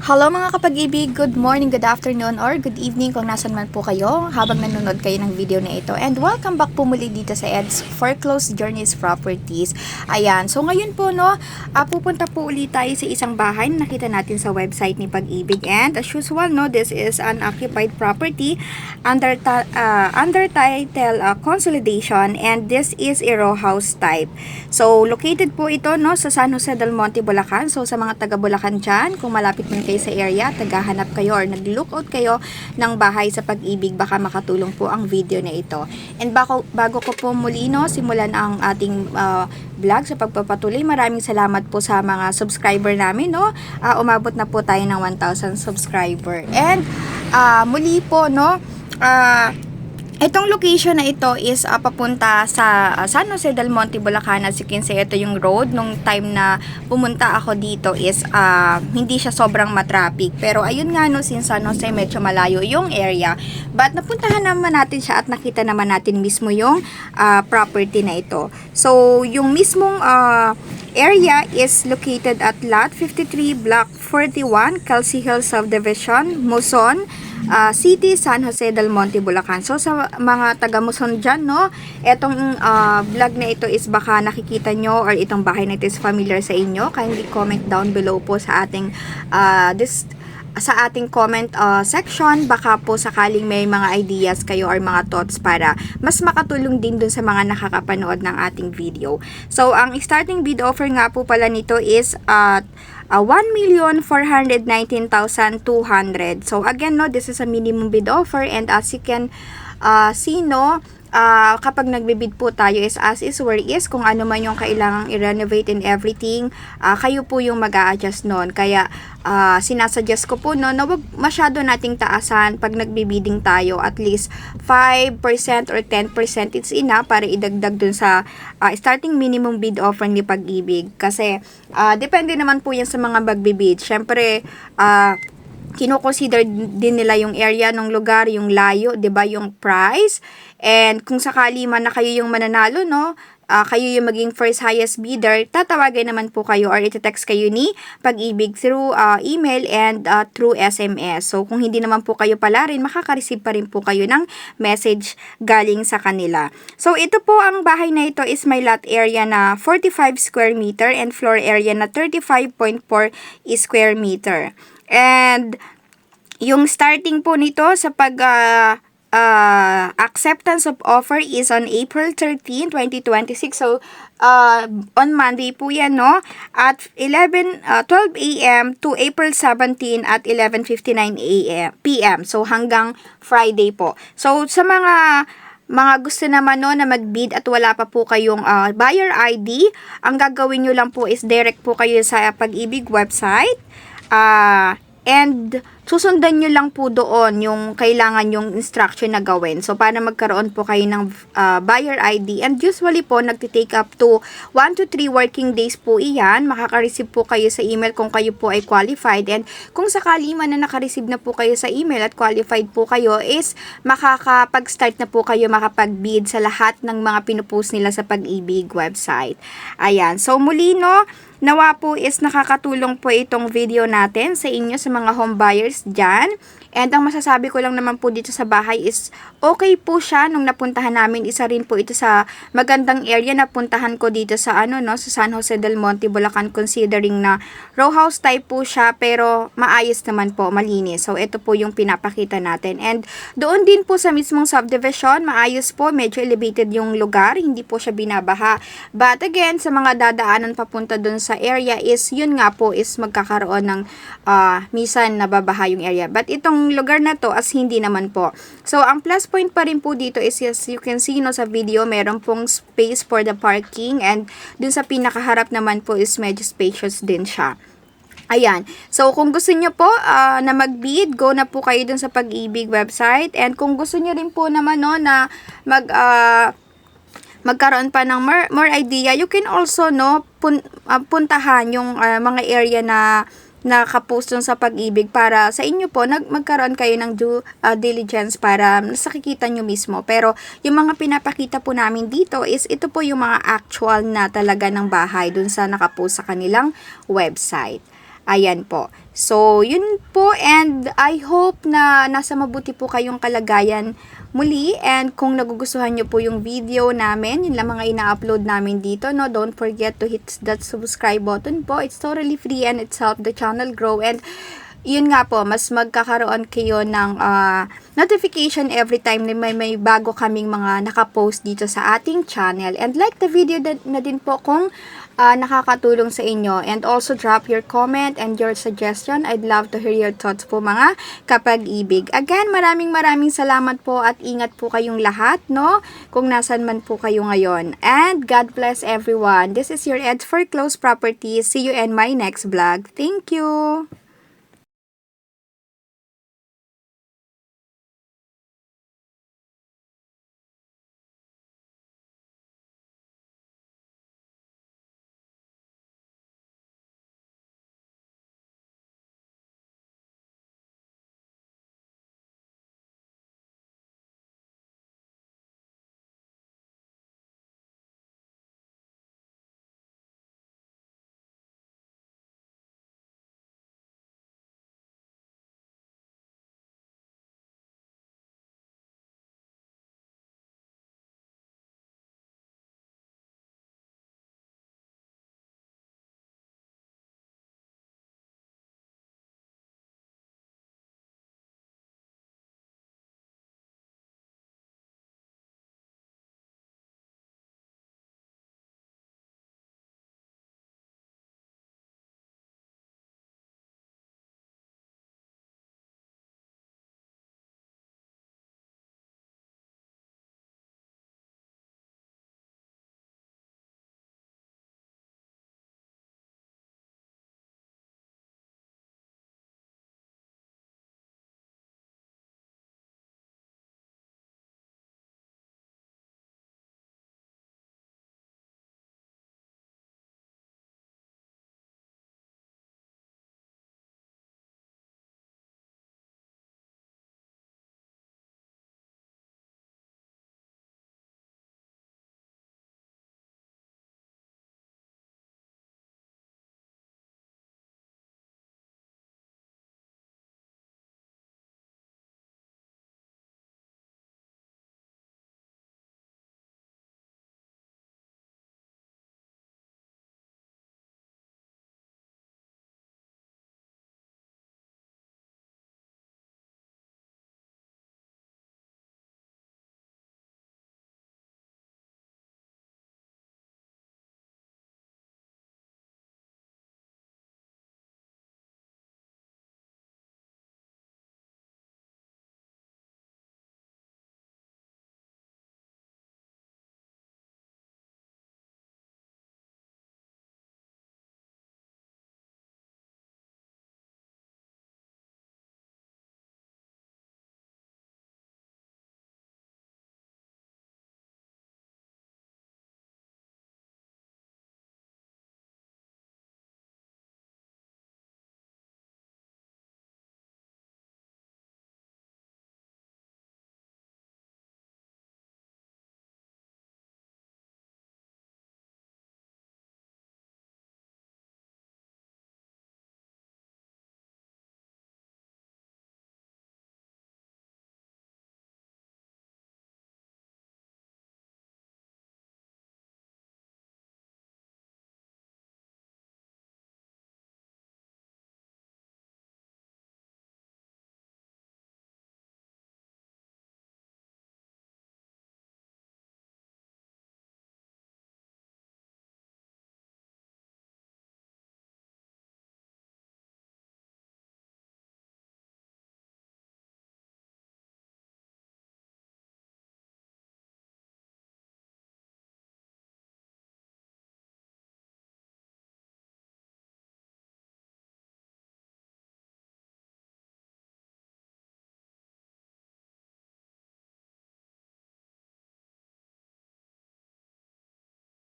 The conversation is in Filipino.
Hello mga kapag-ibig, good morning, good afternoon, or good evening kung nasan man po kayo habang nanonood kayo ng video na ito. And welcome back po muli dito sa Ed's Foreclosed Journeys Properties. Ayan, so ngayon po pupunta po ulit tayo sa isang bahay na nakita natin sa website ni Pag-ibig. And as usual, this is an occupied property under title consolidation, and this is a row house type. So located po ito sa San Jose del Monte, Bulacan. So sa mga taga Bulacan dyan, kung malapit man kayo sa area, tagahanap kayo or nag-lookout kayo ng bahay sa Pag-ibig, baka makatulong po ang video na ito. And bago ko po muli simulan ang ating vlog sa pagpapatuloy, maraming salamat po sa mga subscriber namin. Umabot na po tayo ng 1,000 subscriber. And muli po itong location na ito is papunta sa San Jose del Monte, Bulacan. As you can see, ito yung road. Nung time na pumunta ako dito is hindi siya sobrang matraffic. Pero ayun nga since San Jose medyo malayo yung area. But napuntahan naman natin siya at nakita naman natin mismo yung property na ito. So yung mismong area is located at Lot 53, Block 41, Kelsey Hill Subdivision, Muson City, San Jose del Monte, Bulacan. So sa mga taga Muson dyan, etong vlog na ito is baka nakikita nyo or itong bahay na ito is familiar sa inyo. Kindly comment down below po sa ating sa ating comment section. Baka po sakaling may mga ideas kayo or mga thoughts para mas makatulong din dun sa mga nakakapanood ng ating video. So ang starting bid offer nga po pala nito is 1,419,200. So again, this is a minimum bid offer, and as you can see, kapag nagbibid po tayo is as is where is, kung ano man yung kailangang i-renovate and everything, kayo po yung mag-a-adjust nun. Kaya sinasuggest ko po na wag masyado nating taasan pag nagbibidding tayo. At least 5% or 10% it's enough para idagdag dun sa starting minimum bid offer ni Pag-ibig. Kasi depende naman po yan sa mga magbibid. Syempre kino-consider din nila yung area ng lugar, yung layo, 'di ba, yung price. And kung sakali man na kayo yung mananalo, kayo yung maging first highest bidder, tatawagin naman po kayo or ite-text kayo ni Pag-ibig through email and through SMS. So kung hindi naman po kayo pala rin, makaka-receive pa rin po kayo ng message galing sa kanila. So ito po, ang bahay na ito is may lot area na 45 square meter and floor area na 35.4 square meter. And yung starting po nito sa acceptance of offer is on April 13, 2026. So on Monday po yan, at 12 a.m. to April 17 at 11:59 p.m. So hanggang Friday po. So sa mga gusto naman na mag-bid at wala pa po kayong buyer ID, ang gagawin nyo lang po is direct po kayo sa Pag-ibig website. And susundan nyo lang po doon yung kailangan yung instruction na gawin. So, para magkaroon po kayo ng buyer ID. And usually po, nagtitake up to 1 to 3 working days po iyan. Makaka-receive po kayo sa email kung kayo po ay qualified. And kung sakali man na naka-receive na po kayo sa email at qualified po kayo, is makakapag-start na po kayo makapag-bid sa lahat ng mga pinupost nila sa Pag-ibig website. Ayan. So, muli nawa po is nakakatulong po itong video natin sa inyo, sa mga home buyers dyan. And ang masasabi ko lang naman po dito sa bahay is okay po siya nung napuntahan namin. Isa rin po ito sa magandang area na puntahan ko dito sa sa San Jose del Monte, Bulacan, considering na row house type po siya pero maayos naman po, malinis. So ito po yung pinapakita natin. And doon din po sa mismong subdivision, maayos po, medyo elevated yung lugar, hindi po siya binabaha. But again, sa mga dadaanan papunta doon sa area is yun nga po is magkakaroon ng minsan nababaha yung area. But itong lugar na to as hindi naman po. So ang plus point pa rin po dito is, as you can see sa video, meron pong space for the parking, and dun sa pinakaharap naman po is medyo spacious din siya. Ayan. So, kung gusto nyo po na mag-bid, go na po kayo dun sa Pag-ibig website. And kung gusto nyo rin po naman na magkaroon pa ng more idea, you can also puntahan yung mga area na nakapost dun sa Pag-ibig para sa inyo po magkaroon kayo ng due diligence para nasakikita nyo mismo. Pero yung mga pinapakita po namin dito is ito po yung mga actual na talaga ng bahay dun sa nakapost sa kanilang website. Ayan po. So, yun po, and I hope na nasa mabuti po kayong kalagayan muli, and kung nagugustuhan nyo po yung video namin, yun lang mga ina-upload namin dito, no, don't forget to hit that subscribe button po. It's totally free and it's help the channel grow, and yun nga po, mas magkakaroon kayo ng notification every time na may bago kaming mga nakapost dito sa ating channel. And like the video na din po kung nakakatulong sa inyo. And also drop your comment and your suggestion. I'd love to hear your thoughts po mga kapag-ibig. Again, maraming salamat po at ingat po kayong lahat, no? Kung nasan man po kayo ngayon. And God bless everyone. This is your Ed for Close Properties. See you in my next vlog. Thank you!